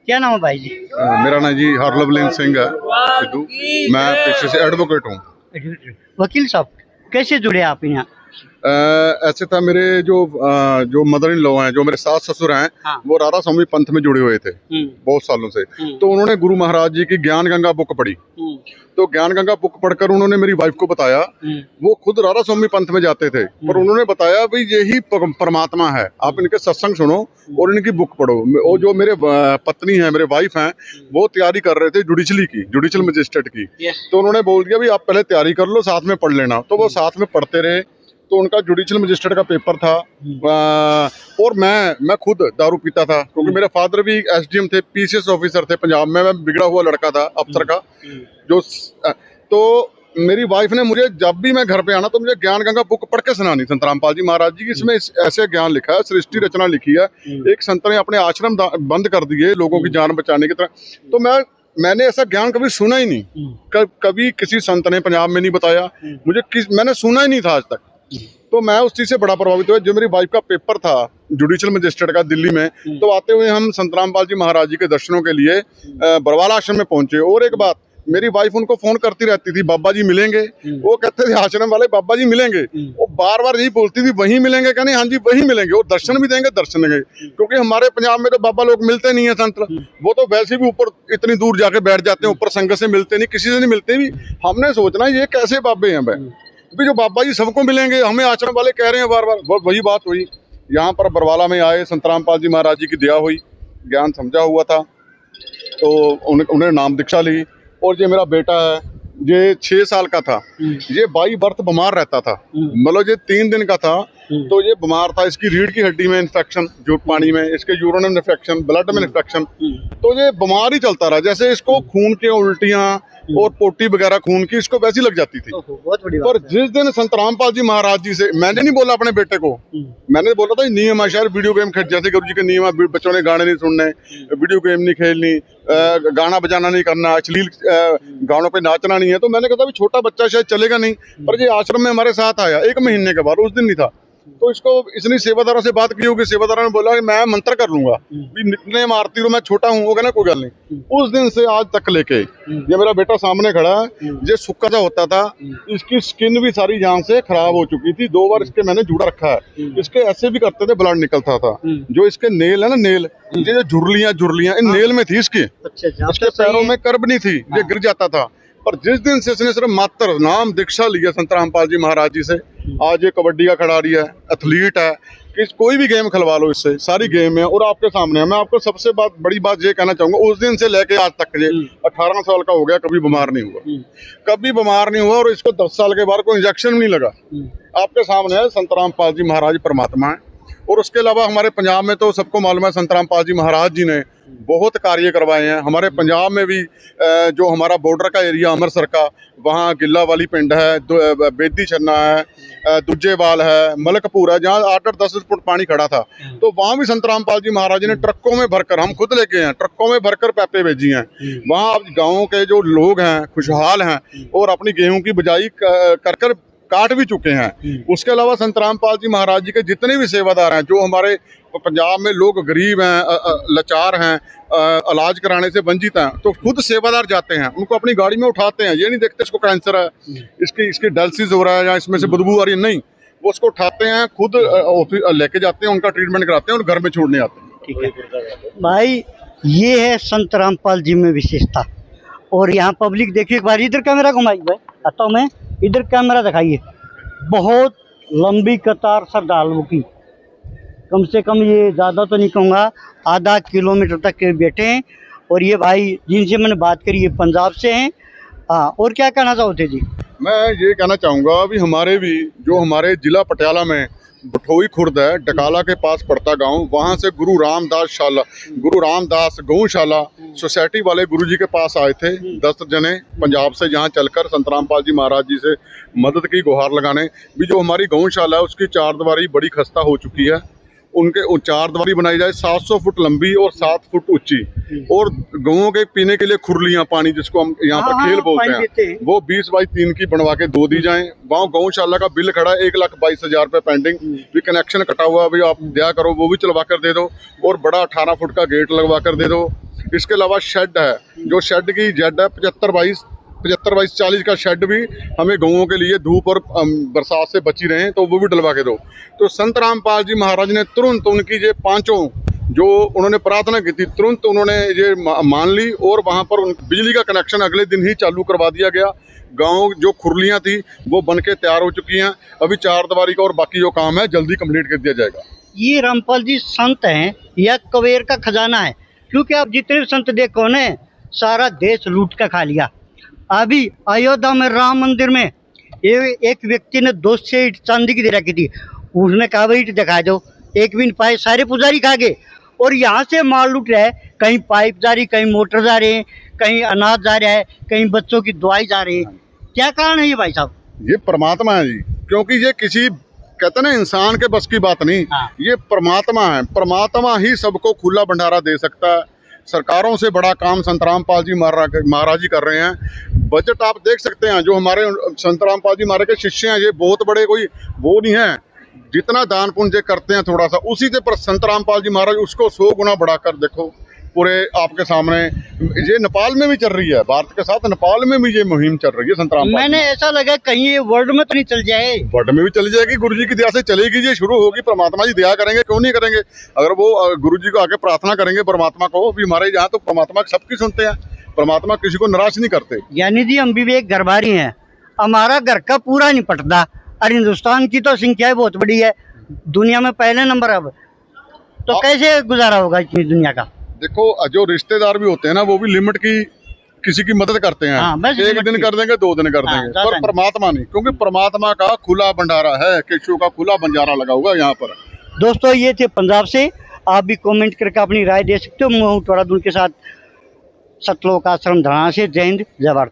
क्या नाम है भाई जी? मेरा नाम जी हरलवलीन सिंह है सिद्धू। मैं पेशे से एडवोकेट हूँ। वकील साहब, कैसे जुड़े आप यहाँ? ऐसे था मेरे जो मदर इन लॉ हैं, जो मेरे सास ससुर हैं, हाँ। वो राधा स्वामी पंथ में जुड़े हुए थे बहुत सालों से। तो उन्होंने गुरु महाराज जी की ज्ञान गंगा बुक पढ़ी। तो ज्ञान गंगा बुक पढ़कर उन्होंने मेरी वाइफ को बताया, वो खुद राधा स्वामी पंथ में जाते थे, पर उन्होंने बताया भाई यही परमात्मा है, आप इनके सत्संग सुनो और इनकी बुक पढ़ो। वो जो मेरे पत्नी है, मेरे वाइफ हैं, वो तैयारी कर रहे थे जुडिशल मजिस्ट्रेट की। तो उन्होंने बोल दिया भाई आप पहले तैयारी कर लो, साथ में पढ़ लेना। तो वो साथ में पढ़ते रहे। तो उनका जुडिशल मजिस्ट्रेट का पेपर था। और मैं खुद दारू पीता था, क्योंकि मेरे फादर भी एसडीएम थे, पीसीएस ऑफिसर थे पंजाब में। मैं बिगड़ा हुआ लड़का था अफसर का। जो तो मेरी वाइफ ने मुझे जब भी मैं घर पे आना तो मुझे ज्ञान गंगा बुक पढ़ के सुनानी, संत रामपाल जी महाराज जी की। इसमें ऐसे ज्ञान लिखा है, सृष्टि रचना लिखी है। एक संत ने अपने आश्रम बंद कर दिए लोगों की जान बचाने की तरह। तो मैंने ऐसा ज्ञान कभी सुना ही नहीं। कभी किसी संत ने पंजाब में नहीं बताया मुझे, मैंने सुना ही नहीं था आज तक। तो मैं उस चीज से बड़ा प्रभावित हुआ। जो मेरी वाइफ का पेपर था जुडिशल मजिस्ट्रेट का दिल्ली में, तो आते हुए हम संत रामपाल जी महाराज जी के दर्शनों के लिए बरवाला आश्रम में पहुंचे। और एक बात, मेरी वाइफ उनको फोन करती रहती थी, बाबा जी मिलेंगे। वो कहते थे आश्रम वाले बाबा जी मिलेंगे। वो बार बार यही बोलती थी वहीं मिलेंगे, कहने हाँ जी वहीं मिलेंगे, वो दर्शन भी देंगे, दर्शन देंगे। क्योंकि हमारे पंजाब में तो बाबा लोग मिलते नहीं है संत, वो तो वैसे भी ऊपर इतनी दूर जाके बैठ जाते हैं, ऊपर संगत से मिलते नहीं, किसी से नहीं मिलते भी। हमने सोचना ये कैसे बाबे हैं भाई, जो बाबा जी सबको मिलेंगे, हमें आश्रम वाले कह रहे हैं बार बार। वही बात हुई, यहाँ पर बरवाला में आए, संत रामपाल जी महाराज जी की दया हुई, ज्ञान समझा हुआ था, तो उन्हें नाम दीक्षा ली। और ये मेरा बेटा है, ये 6 साल का था, ये बाई बर्थ बीमार रहता था। मतलब ये 3 दिन का था तो ये बीमार था। इसकी रीढ़ की हड्डी में इन्फेक्शन, जो पानी में, इसके यूरिन में इन्फेक्शन, ब्लड में इन्फेक्शन। तो ये बीमार ही चलता रहा, जैसे इसको खून की उल्टियां और पोटी वगैरह खून की इसको वैसी लग जाती थी। पर जिस दिन संत रामपाल जी महाराज जी से, मैंने नहीं बोला अपने बेटे को, मैंने बोला था नियम है शायद वीडियो गेम खेल, जैसे गुरु जी के नियम है, बच्चों ने गाने नहीं सुनने, वीडियो गेम नहीं खेलनी, गाना बजाना नहीं करना, अश्लील गानों पे नाचना नहीं है। तो मैंने कहा छोटा बच्चा शायद चलेगा नहीं, पर ये आश्रम में हमारे साथ आया 1 महीने के बाद, उस दिन नहीं था। तो इसको इसने सेवादारों से बात की होगी, सेवादारों ने बोला कि मैं मंत्र कर लूंगा, निकने मारती हूँ, मैं छोटा हूँ। वो कहना कोई गल नहीं। उस दिन से आज तक लेके ये मेरा बेटा सामने खड़ा है, ये सुक्का सा होता था, इसकी स्किन भी सारी जान से खराब हो चुकी थी। 2 बार इसके मैंने जुड़ा रखा है, इसके ऐसे भी करते थे, ब्लड निकलता था। जो इसके नेल है ना, नेल, ये जो झुर्लियां इन नेल में थी इसके पैरों में कर्ब नहीं थी, ये गिर जाता था। पर जिस दिन से इसने सिर्फ मात्र नाम दीक्षा लिया संत रामपाल जी महाराज जी से, आज ये कबड्डी का खिलाड़ी है, एथलीट है, कि कोई भी गेम खिलवा लो इससे, सारी गेम है और आपके सामने है। मैं आपको सबसे बड़ी बात ये कहना चाहूंगा, उस दिन से लेके आज तक ये 18 साल का हो गया, कभी बीमार नहीं हुआ, कभी बीमार नहीं हुआ। और इसको 10 साल के बाद कोई इंजेक्शन भी नहीं लगा। आपके सामने है, संत रामपाल जी महाराज परमात्मा है। और उसके अलावा हमारे पंजाब में तो सबको मालूम है, संत रामपाल जी महाराज जी ने बहुत कार्य करवाए हैं। हमारे पंजाब में भी जो हमारा बॉर्डर का एरिया अमृतसर का, वहाँ गिल्ला वाली पिंड है, बेदी छन्ना है, दुजेवाल है, मलकपुर है, जहाँ 8-10 फुट पानी खड़ा था। तो वहाँ भी संत रामपाल जी महाराज जी ने ट्रकों में भरकर, हम खुद लेके हैं, ट्रकों में भरकर पैपे भेजी हैं। वहाँ अब गाँव के जो लोग हैं खुशहाल हैं और अपनी गेहूं की बिजाई कर काट भी चुके हैं। उसके अलावा संत रामपाल जी महाराज जी के जितने भी सेवादार हैं, जो हमारे पंजाब में लोग गरीब हैं, लाचार हैं, इलाज कराने से वंचित हैं, तो खुद सेवादार जाते हैं, उनको अपनी गाड़ी में उठाते हैं। ये नहीं देखते इसको कैंसर है, इसकी डायलिसिस हो रहा है या इसमें से बदबू आ रही है, नहीं, वो उसको उठाते हैं, खुद लेके जाते हैं, उनका ट्रीटमेंट कराते हैं और घर में छोड़ने आते हैं। ठीक है भाई, ये है संत रामपाल जी में विशेषता। और यहाँ पब्लिक देखिए, एक बार इधर कैमरा घुमाइए भाई, आता हूँ मैं, इधर कैमरा दिखाइए। बहुत लंबी कतार श्रद्धालुओं की, कम से कम ये ज़्यादा तो नहीं कहूँगा, आधा किलोमीटर तक के बैठे हैं। और ये भाई जिनसे मैंने बात करी, ये पंजाब से हैं। हाँ, और क्या कहना चाहते जी? मैं ये कहना चाहूँगा अभी हमारे जिला पटियाला में बठोई खुर्द है, डकाला के पास पड़ता गांव, वहां से गुरु रामदास गौशाला सोसाइटी वाले गुरु जी के पास आए थे 10 जने पंजाब से, यहाँ चलकर संत रामपाल जी महाराज जी से मदद की गुहार लगाने। भी जो हमारी गौशाला है उसकी 4 दीवारी बड़ी खस्ता हो चुकी है, उनके 4 दीवारी बनाई जाए, 700 फुट लंबी और 7 फुट ऊंची। और गौओं के पीने के लिए खुरलियां, पानी जिसको हम यहाँ पर खेल बोलते हैं, वो 20 बाई 3 की बनवा के दो दी जाएं। वहाँ गौशाला का बिल खड़ा है 1,22,000 रुपये पेंडिंग, भी कनेक्शन कटा हुआ, भी आप दया करो वो भी चलवा कर दे दो। और बड़ा 18 फुट का गेट लगवा कर दे दो। इसके अलावा शेड है, जो शेड की जेड है 75-22-40 का शेड भी हमें गऊओं के लिए धूप और बरसात से बची रहे तो वो भी डलवा के दो। तो संत रामपाल जी महाराज ने तुरंत उनकी ये पांचों जो उन्होंने प्रार्थना की थी तुरंत उन्होंने ये मान ली और वहां पर बिजली का कनेक्शन अगले दिन ही चालू करवा दिया गया। गांव जो खुरलियां थी वो बन के तैयार हो चुकी हैं। अभी 4 दीवारी का और बाकी जो काम है जल्दी कंप्लीट कर दिया जाएगा। ये रामपाल जी संत हैं या कुबेर का खजाना है? क्योंकि आप जितने संत देखो ने सारा देश लूट का खा लिया। अभी अयोध्या में राम मंदिर में एक व्यक्ति ने 200 ईंट चांदी की दे रखी थी। उसने कहा भाई ईंट दिखा दो, एक भी नहीं पाए, सारे पुजारी खा गए। और यहाँ से माल लूट रहा है, कहीं पाइप जा रही, कहीं मोटर जा रहे हैं, कहीं अनाज जा रहा है, कहीं बच्चों की दवाई जा रही है। क्या कारण है ये भाई साहब? ये परमात्मा है जी, क्योंकि ये किसी कहते ना इंसान के बस की बात नहीं। हाँ। ये परमात्मा है, परमात्मा ही सबको खुला भंडारा दे सकता है। सरकारों से बड़ा काम संत रामपाल जी महाराज जी कर रहे हैं। बजट आप देख सकते हैं, जो हमारे संत रामपाल जी महाराज के शिष्य हैं, ये बहुत बड़े कोई वो नहीं है। जितना दान पुण्य करते हैं थोड़ा सा, उसी से पर संत रामपाल जी महाराज उसको 100 गुना बढ़ाकर देखो पूरे आपके सामने। ये नेपाल में भी चल रही है, भारत के साथ नेपाल में भी ये मुहिम चल रही है संत रामपाल। मैंने ऐसा लगा कहीं ये वर्ल्ड में तो नहीं चल जाए। वर्ल्ड में भी चली जाएगी, गुरु जी की दया से चलेगी। ये शुरू होगी, परमात्मा जी दया करेंगे, क्यों नहीं करेंगे। अगर वो गुरु जी को आके प्रार्थना करेंगे परमात्मा को भी, हमारे यहाँ तो परमात्मा सबकी सुनते हैं, परमात्मा किसी को निराश नहीं करते। यानी जी हम भी एक घरबारी हैं, हमारा घर का पूरा नहीं पटता। और हिंदुस्तान की तो संख्या बहुत बड़ी है, दुनिया में पहले नंबर। अब तो कैसे गुजारा होगा इतनी दुनिया का? देखो, जो रिश्तेदार भी होते हैं ना, वो भी लिमिट की किसी की मदद करते हैं। हाँ, एक दिन कर देंगे, 2 दिन कर देंगे, पर परमात्मा नहीं, क्योंकि परमात्मा का खुला भंडारा है, केशव का खुला भंडारा लगा हुआ यहाँ पर। दोस्तों ये थे पंजाब से, आप भी कमेंट करके अपनी राय दे सकते हो। मैं हूँ थोड़ा दूर के साथ सतलोक आश्रम धराना से। जय हिंद, जय भारत।